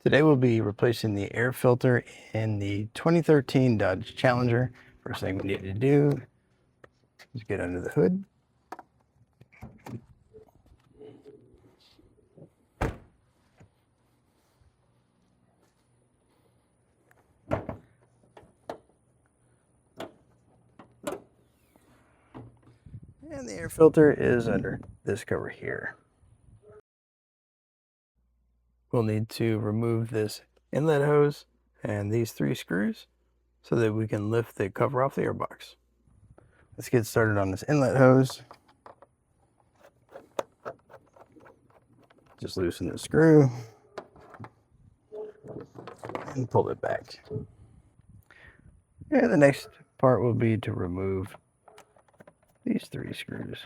Today we'll be replacing the air filter in the 2013 Dodge Challenger. First thing we need to do is get under the hood. And the air filter is under this cover here. We'll need to remove this inlet hose and these 3 screws so that we can lift the cover off the airbox. Let's get started on this inlet hose. Just loosen the screw and pull it back. And the next part will be to remove these 3 screws.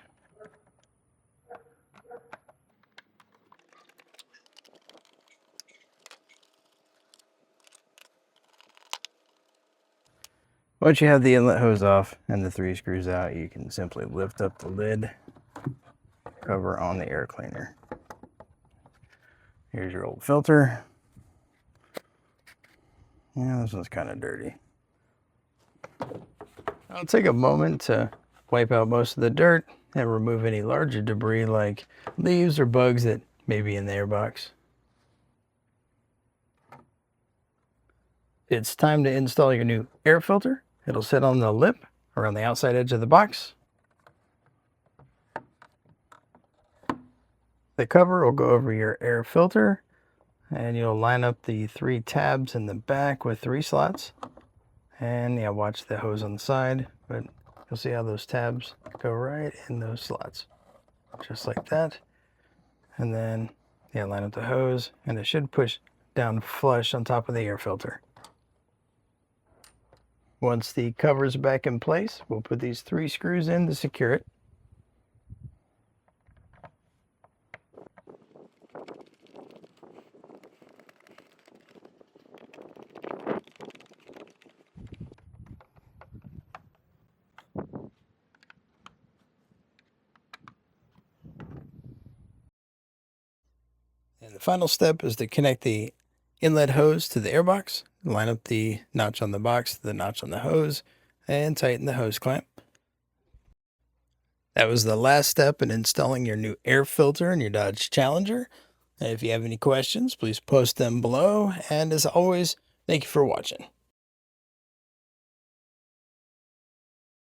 Once you have the inlet hose off and the 3 screws out, you can simply lift up the lid cover on the air cleaner. Here's your old filter. Yeah, this one's kind of dirty. I'll take a moment to wipe out most of the dirt and remove any larger debris like leaves or bugs that may be in the airbox. It's time to install your new air filter. It'll sit on the lip around the outside edge of the box. The cover will go over your air filter, and you'll line up the 3 tabs in the back with 3 slots. And yeah, watch the hose on the side, but you'll see how those tabs go right in those slots. Just like that. And then, yeah, line up the hose, and it should push down flush on top of the air filter. Once the cover is back in place, we'll put these 3 screws in to secure it. And the final step is to connect the inlet hose to the airbox. Line up the notch on the box to the notch on the hose and tighten the hose clamp. That was the last step in installing your new air filter in your Dodge Challenger. If you have any questions, please post them below. And as always, thank you for watching.